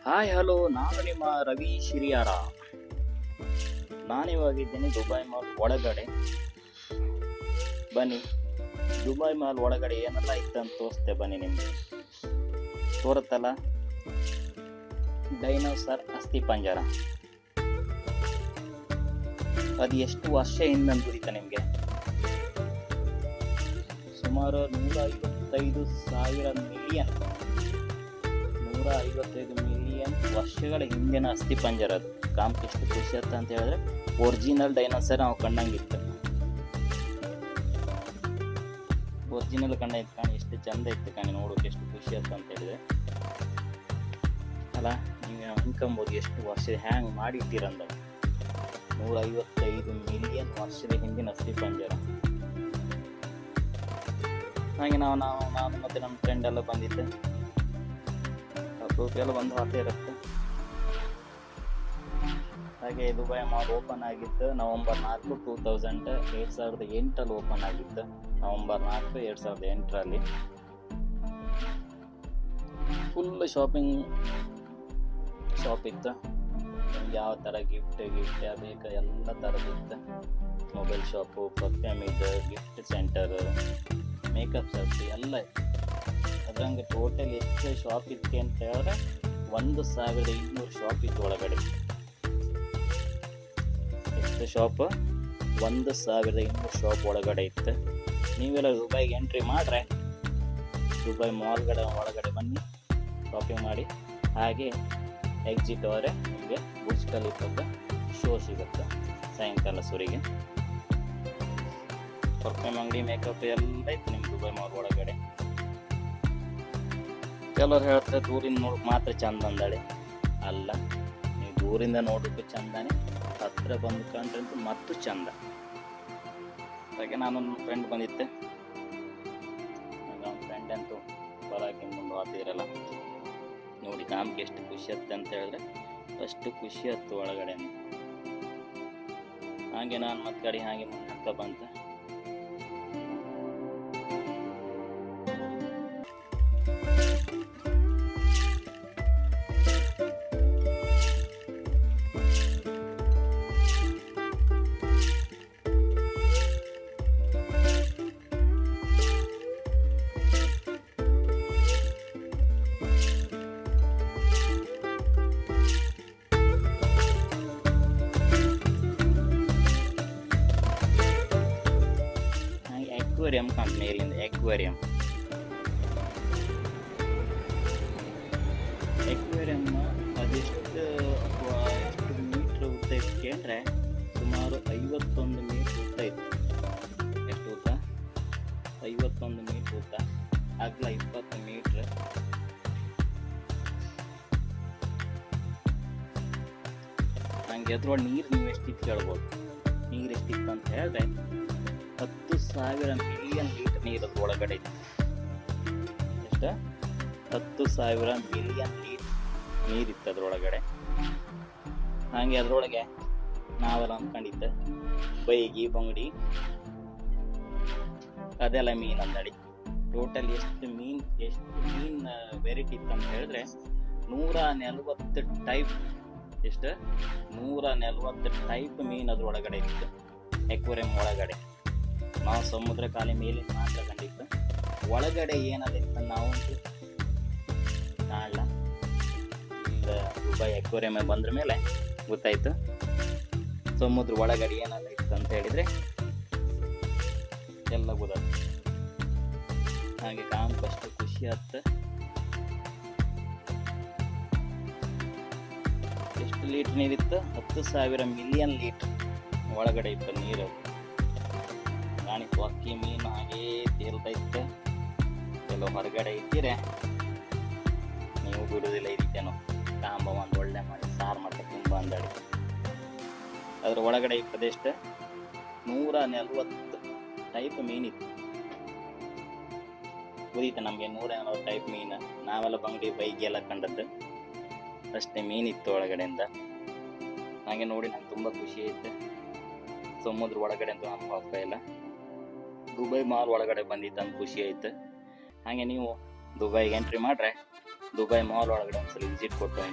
Hi hello, ನಾನು ನಿಮ್ಮ Ravi Shiriyara. ನಾನಿವಾಗಿದ್ದೀನಿ Dubai mall ಒಳಗಡೆ. ಬನ್ನಿ, ದುಬೈ ಮಾಲ್ ಒಳಗಡೆ ಏನೆಲ್ಲ ಇತ್ತಂತ ತೋರಿಸ್ತೆ ಬನ್ನಿ. ನಿಮಗೆ ತೋರುತ್ತಲ್ಲ, ಡೈನೋಸರ್ ಅಸ್ಥಿ ಪಂಜರ. ಅದು ಎಷ್ಟು ವರ್ಷ ಹಿಂದೆ ಗೊತ್ತಾ ನಿಮಗೆ? ಸುಮಾರು 155 ಮಿಲಿಯನ್ ವರ್ಷಗಳ ಹಿಂದಿನ ಅಸ್ಥಿ ಪಂಜರ. ಅದು ಕಾಂಪ್ ಎಷ್ಟು ಖುಷಿ ಆಯ್ತು ಅಂತ ಹೇಳಿದ್ರೆ, ಒರಿಜಿನಲ್ ಡೈನೋಸರ್ ನಾವು ಕಂಡಂಗಿತ್ತು. ಒರಿಜಿನಲ್ ಕಂಡಾಯ್ತು ಕಾಣಿ, ಎಷ್ಟು ಚಂದ ಇತ್ತು ಕಾಣಿ, ನೋಡೋಕೆ ಎಷ್ಟು ಖುಷಿ ಆಯ್ತು ಅಂತ ಹೇಳಿದ್ರೆ ಅಲ್ಲ. ನೀವು ಅನ್ಕೊಂಬೋದು ಎಷ್ಟು ವರ್ಷದ ಹ್ಯಾಂಗ್ ಮಾಡಿಟ್ಟಿರಂದ. 155 ಮಿಲಿಯನ್ ವರ್ಷದ ಹಿಂದಿನ ಅಸ್ಥಿ ಪಂಜರ. ಹಾಗೆ ನಾನು ಮತ್ತೆ ನಮ್ಮ ಫ್ರೆಂಡ್ ಎಲ್ಲ ಬಂದಿದ್ದೆ. ಗ್ರೂಪ್ ಎಲ್ಲ ಬಂದು ಹಾಕೇ ಇರುತ್ತೆ. ಹಾಗೆ ದುಬೈ ಮಾಲ್ ಓಪನ್ ಆಗಿತ್ತು ನವೆಂಬರ್ 4, 2008 ಓಪನ್ ಆಗಿತ್ತು. ನವೆಂಬರ್ 4, 2008 ಫುಲ್ ಶಾಪ್ ಇತ್ತು. ಯಾವ ಥರ ಗಿಫ್ಟ್ ಬೇಕು ಎಲ್ಲ ಥರದಿತ್ತು. ಮೊಬೈಲ್ ಶಾಪು, ಪರ್ಫ್ಯೂಮ್ ಇದು, ಗಿಫ್ಟ್ ಸೆಂಟರ್, ಮೇಕಪ್ ಶಾಪ್ ಎಲ್ಲ ಇತ್ತು. ಅದ್ರಂಗೆ ಟೋಟಲ್ ಎಷ್ಟು ಶಾಪ್ ಇತ್ತು ಅಂತ ಹೇಳಿದ್ರೆ 1200 ಶಾಪ್ ಇತ್ತು ಒಳಗಡೆ. ಎಷ್ಟು ಶಾಪ್? 1200 ಶಾಪ್ ಒಳಗಡೆ ಇತ್ತು. ನೀವೆಲ್ಲ ದುಬೈಗೆ ಎಂಟ್ರಿ ಮಾಡ್ರೆ, ದುಬೈ ಮಾಲ್ಗಡೆ ಒಳಗಡೆ ಬನ್ನಿ, ಶಾಪಿಂಗ್ ಮಾಡಿ. ಹಾಗೆ ಎಕ್ಸಿಟ್ ಅವರೇ ನಿಮಗೆ ಬುರ್ಜ್ ಖಲೀಫಾದ ಶೋ ಸಿಗುತ್ತೆ ಸಾಯಂಕಾಲ ಸುರಿಗೆ. ಪರ್ಫ್ಯೂಮ್ ಅಂಗಡಿ, ಮೇಕಪ್ ಎಲ್ಲ ಇತ್ತು ನಿಮ್ಮ ದುಬೈ ಮಾಲ್ ಒಳಗಡೆ. ಕೆಲವ್ರು ಹೇಳ್ತಾರೆ ದೂರಿಂದ ನೋಡೋಕೆ ಮಾತ್ರ ಚಂದ ಅಂದಾಳೆ. ಅಲ್ಲ, ನೀವು ದೂರಿಂದ ನೋಡೋಕ್ಕೂ ಚಂದಾನೆ, ಹತ್ರ ಬಂದು ಕಂಡ್ರಂತೂ ಮತ್ತು ಚಂದ. ಹಾಗೆ ನಾನೊಂದು ಫ್ರೆಂಡ್ ಬಂದಿದ್ದೆ. ನಮ್ಮ ಫ್ರೆಂಡ್ ಅಂತೂ ಬರೋಕೆ ಮುಂದೆ ಹಾತಿದ್ರಲ್ಲ ನೋಡಿ, ಕಾಮ್ಗೆ ಎಷ್ಟು ಖುಷಿ ಆಗುತ್ತೆ ಅಂತ ಹೇಳಿದ್ರೆ ಅಷ್ಟು ಖುಷಿ ಆಯ್ತು ಒಳಗಡೆ. ಹಾಗೆ ನಾನು ಮತ್ತೆ ಕಡೆ ಹಾಗೆ ಮುಂದೆ ಹತ್ತ ಬಂತ. ಎಕ್ವೇರಿಯಂ ಕಂಪ್ನಿಯಲ್ಲಿಂದ ಎಕ್ವೇರಿಯಂ ಅದೆಷ್ಟು ಮೀಟ್ರ್ ಉದ್ದ ಇತ್ತು ಅಂದರೆ ಸುಮಾರು 51 ಮೀಟ್ರ್ ಉದ್ದ ಇತ್ತು. ಎಷ್ಟು ಉದ್ದ? 51 ಮೀಟ್ರ್ ಉದ್ದ, ಅಗಲ 20 ಮೀಟ್ರ್. ಹಂಗೆ ಅದ್ರೊಳಗೆ ನೀರು ನೀವು ಎಷ್ಟಿತ್ತು ಕೇಳ್ಬೋದು. ನೀರು ಎಷ್ಟಿತ್ತು ಅಂತ ಹೇಳಿದ್ರೆ 10,000 ಮಿಲಿಯನ್ ಲೀಟರ್ ನೀರು ಅದ್ರ ಒಳಗಡೆ ಇತ್ತು. ಎಷ್ಟು? 10,000 ಮಿಲಿಯನ್ ಲೀಟರ್ ನೀರಿತ್ತು ಅದ್ರೊಳಗಡೆ. ಹಾಗೆ ಅದ್ರೊಳಗೆ ನಾವೆಲ್ಲ ಅಂದ್ಕೊಂಡಿದ್ದೆ ಬೈಗಿ, ಬಂಗಡಿ ಅದೆಲ್ಲ ಮೀನು ಅಂದಡಿ. ಟೋಟಲ್ ಎಷ್ಟು ಮೀನು ವೆರೈಟಿ ಇತ್ತು ಅಂತ ಹೇಳಿದ್ರೆ 140 ಟೈಪ್. ಎಷ್ಟು? 140 ಟೈಪ್ ಮೀನು ಅದ್ರೊಳಗಡೆ ಇತ್ತು ಎಕ್ವೇರಿಯಂ ಒಳಗಡೆ. ನಾವು ಸಮುದ್ರ ಕಾಲಿ ಮೇಲೆ ಮಾತ್ರ ಕಂಡಿತ್ತು. ಒಳಗಡೆ ಏನಾದಿತ್ತು ನಾವು ಕಾಣಲ್ಲ. ಈಗ ದುಬೈ ಎಕ್ವೇರಿಯಂ ಬಂದ್ರ ಮೇಲೆ ಗೊತ್ತಾಯ್ತು ಸಮುದ್ರ ಒಳಗಡೆ ಏನಾದಿತ್ತು ಅಂತ ಹೇಳಿದ್ರೆ ಎಲ್ಲ ಗೊತ್ತಾಯ್ತು. ಹಾಗೆ ಕಾಂಪಷ್ಟು ಖುಷಿ ಆಯ್ತು. ಎಷ್ಟು ಲೀಟರ್ ನೀರಿತ್ತು? 10,000 ಮಿಲಿಯನ್ ಲೀಟರ್ ಒಳಗಡೆ ಇತ್ತು ನೀರು. ಕಾಣಿಸ್ತು ಅಕ್ಕಿ ಮೀನು ಹಾಗೇ ತೇಲ್ತಾ ಇತ್ತು. ಕೆಲವು ಹೊರಗಡೆ ಇದ್ದೀರೆ ನೀವು ಬಿಡುವುದಿಲ್ಲ. ಈ ರೀತಿಯೇನೋ ಕಾಂಬ ಒಂದು ಒಳ್ಳೆ ಮಾಡಿ ಸಾರು ಮಾಡ್ತಾ ತುಂಬ ಅಂದಾಡಿ. ಅದ್ರ ಒಳಗಡೆ ಇಪ್ಪದೆಷ್ಟು? 140 ಟೈಪ್ ಮೀನಿತ್ತು. ಗೊತ್ತಿತ್ತು ನಮಗೆ 140 ಟೈಪ್ ಮೀನು. ನಾವೆಲ್ಲ ಬಂಗಡಿ ಬೈಗೆ ಎಲ್ಲ ಕಂಡದ್ದು ಅಷ್ಟೇ ಮೀನಿತ್ತು ಒಳಗಡೆಯಿಂದ. ಹಾಗೆ ನೋಡಿ ನಂಗೆ ತುಂಬ ಖುಷಿ ಐತೆ. ಸಮುದ್ರ ಒಳಗಡೆ ಅಂತೂ ನಮ್ಮ ಹೋಗ್ತಾ ಇಲ್ಲ, ದುಬೈ ಮಾಲ್ ಒಳಗಡೆ ಬಂದಿತ್ತು ಅಂತ ಖುಷಿ ಐತೆ. ಹಾಗೆ ನೀವು ದುಬೈಗೆ ಎಂಟ್ರಿ ಮಾಡ್ರೆ ದುಬೈ ಮಾಲ್ ಒಳಗಡೆ ಒಂದ್ಸಲ ವಿಸಿಟ್ ಕೊಟ್ಟು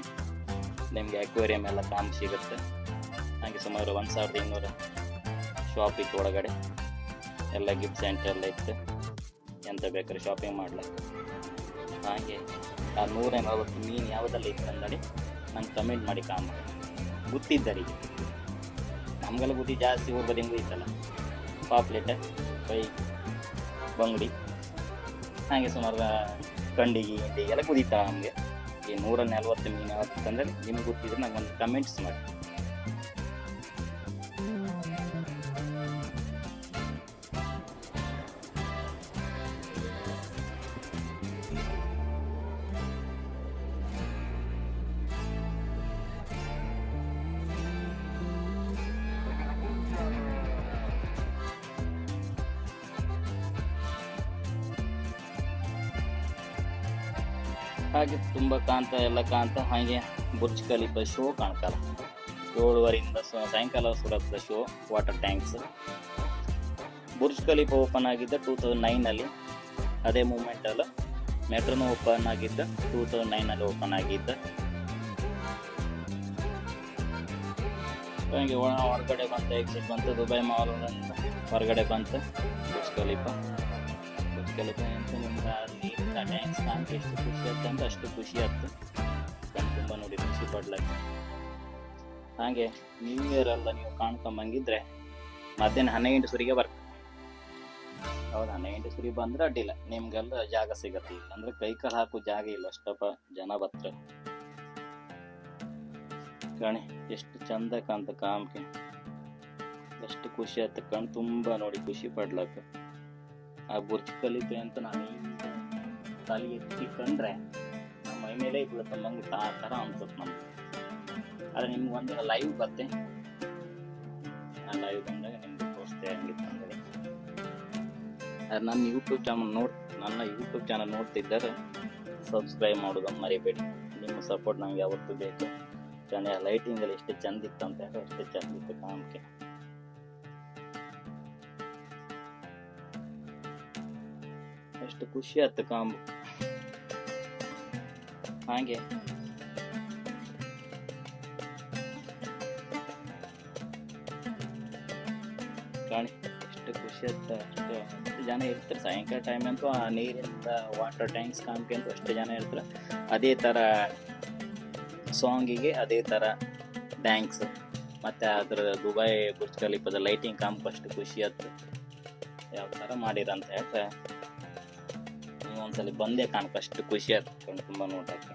ನಿಮಗೆ ಅಕ್ವೇರಿಯಂ ಎಲ್ಲ ಕಾಮ್ ಸಿಗುತ್ತೆ. ಹಾಗೆ ಸುಮಾರು 1200 ಶಾಪ್ ಇತ್ತು ಒಳಗಡೆ, ಎಲ್ಲ ಗಿಫ್ಟ್ ಸೆಂಟರ್ ಎಲ್ಲ ಇತ್ತು, ಎಂತ ಬೇಕಾದ್ರೆ ಶಾಪಿಂಗ್ ಮಾಡ್ಲಿಕ್ಕೆ. ಹಾಗೆ ಆ 140 ಮೀನು ಯಾವುದೆಲ್ಲ ಇತ್ತು ಅಂದೇಳಿ ನಂಗೆ ಕಮೆಂಟ್ ಮಾಡಿ ಕಾಮ ಗೊತ್ತಿದ್ದರಿಗೆ. ನಮಗೆಲ್ಲ ಬುದ್ಧಿ ಜಾಸ್ತಿ ಹೋಗೋದು ಹೆಂಗೂ ಇತ್ತಲ್ಲ, ಪಾಪ್ಲೆಟ್, ಕೈ, ಬಂಗುಡಿ, ಹಾಗೆ ಸುಮಾರು ಕಂಡಿಗೆ ಇಂಡಿಗೆ ಎಲ್ಲ ಕುದೀತಾವೆ ನಮಗೆ. ಈ 140 ಮೀನು ಯಾವತ್ತು ತಂದರೆ ನಿಮ್ಗೆ ಗೊತ್ತಿದ್ರೆ ನಂಗೆ ಒಂದು ಕಮೆಂಟ್ಸ್ ಮಾಡಿ. ಹಾಗೆ ತುಂಬ ಕಾಂತ ಎಲ್ಲ ಕಾಂತ. ಹಾಗೆ ಬುರ್ಜ್ ಖಲೀಫಾ ಶೋ ಕಾಣ್ತಲ್ಲ, 7:30 ಸಾಯಂಕಾಲ ಸುರತ್ತ show, water tanks. Burj Khalifa open ಆಗಿದ್ದ 2009 ಅದೇ ಮೂಮೆಂಟಲ್ಲಿ ಮೆಟ್ರೋನು ಓಪನ್ ಆಗಿದ್ದ 2009 ಓಪನ್ ಆಗಿದ್ದ. ಹಾಗೆ ಹೊರಗಡೆ ಬಂತು, ಎಕ್ಸಿಟ್ ಬಂತು, ದುಬೈ ಮಾಲ್ ಹೊರಗಡೆ ಬಂತು ಬುರ್ಜ್ ಖಲೀಫಾ. ಬುರ್ಜ್ ಖಲೀಫಾ ಅಂತ ನಿಮ್ಗೆ ಅಲ್ಲಿ ಟ್ಯಾಂಕ್ಸ್ ಕಾಣ್ಕೆ ಎಷ್ಟು ಖುಷಿ ಆಯ್ತು ಅಂತ ಅಷ್ಟು ಖುಷಿ ಆಯ್ತು, ತುಂಬ ನೋಡಿ ಖುಷಿ ಪಡ್ಲಿಕ್ಕೆ. ಹಾಗೆ ನ್ಯೂ ಇಯರ್ ಎಲ್ಲ ನೀವು ಕಾಣ್ಕೊಂಬಂಗಿದ್ರೆ ಮಧ್ಯಾಹ್ನ 12 ಸುರಿಗೆ ಬರ್ತೀವಿ. ಹೌದು, 12 ಸುರಿ ಬಂದ್ರೆ ಅಡ್ಡಿಲ್ಲ, ನಿಮ್ಗೆಲ್ಲ ಜಾಗ ಸಿಗತ್ತೆ. ಇಲ್ಲ ಅಂದ್ರೆ ಕೈ ಕಾಲು ಹಾಕೋ ಜಾಗ ಇಲ್ಲ, ಅಷ್ಟಪ್ಪ ಜನ ಬರ್ತಾರೆ. ಕಣೆ ಎಷ್ಟು ಚಂದ ಕಾಂತ ಕಾಮ್ಕೆ, ಎಷ್ಟು ಖುಷಿ ಆಯ್ತು, ಕಣ್ ತುಂಬ ನೋಡಿ ಖುಷಿ ಪಡ್ಲಕ್ಕ. ಆ ಬುರ್ಜ್ ಖಲೀಫಾ ಅಂತ ನಾನು ತಲೆ ಎತ್ತಿ ಕಂಡ್ರೆ ನಮ್ಮ ಮೈ ಮೇಲೆ ಬೀಳುತ್ತೆ ನಂಗೆ ಆ ಥರ ಅನ್ಸುತ್ತೆ ನಮ್ಗೆ. ಆದರೆ ನಿಮ್ಗೆ ಒಂದಿನ ಲೈವ್ ಬರುತ್ತೆ, ಆ ಲೈವ್ ಬಂದಾಗ ನಿಮ್ಗೆ ತೋರಿಸ್ತೇ ಹಂಗಿತ್ತು ಅಂದರೆ. ಅದು ನನ್ನ ಯೂಟ್ಯೂಬ್ ಚಾನಲ್ ನೋಡ್ತಿದ್ದಾರೆ ಸಬ್ಸ್ಕ್ರೈಬ್ ಮಾಡೋದನ್ನು ಮರಿಬೇಡಿ. ನಿಮ್ಮ ಸಪೋರ್ಟ್ ನಂಗೆ ಯಾವತ್ತೂ ಬೇಕು. ಕಣೆ ಲೈಟಿಂಗಲ್ಲಿ ಎಷ್ಟು ಚಂದ ಇತ್ತು ಅಂತ ಹೇಳಿ ಅಷ್ಟೇ ಚಂದ ಇತ್ತು ಕಾಮಕ್ಕೆ. ಎಷ್ಟು ಖುಷಿ ಆಯ್ತು ಕಾಂಬು. ಹಾಗೆ ಕಾಣಿ ಎಷ್ಟು ಖುಷಿ ಆಯ್ತು. ಅಷ್ಟು ಜನ ಇರ್ತಾರೆ ಸಾಯಂಕಾಲ ಟೈಮ್ ಅಂತೂ. ಆ ನೀರಿಂದ ವಾಟರ್ ಟ್ಯಾಂಕ್ಸ್ ಕಾಮ್ಕೆ ಅಂತೂ ಅಷ್ಟು ಜನ ಇರ್ತಾರೆ. ಅದೇ ಥರ ಸಾಂಗಿಗೆ ಅದೇ ಥರ ಡ್ಯಾನ್ಸ್, ಮತ್ತು ಅದರ ದುಬೈ ಬುರ್ಜ್ ಖಲೀಫಾದ ಲೈಟಿಂಗ್ ಕಾಮ್ಕು ಅಷ್ಟು ಖುಷಿ ಆಯ್ತು. ಯಾವ ಥರ ಮಾಡಿರಂತ ಹೇಳ್ರೆ ನೀವು ಒಂದ್ಸಲ ಬಂದೇ ಕಾಣ್ಕ ಅಷ್ಟು ಖುಷಿ ಆಯ್ತು ತುಂಬ ನೋಡೋಕ್ಕೆ.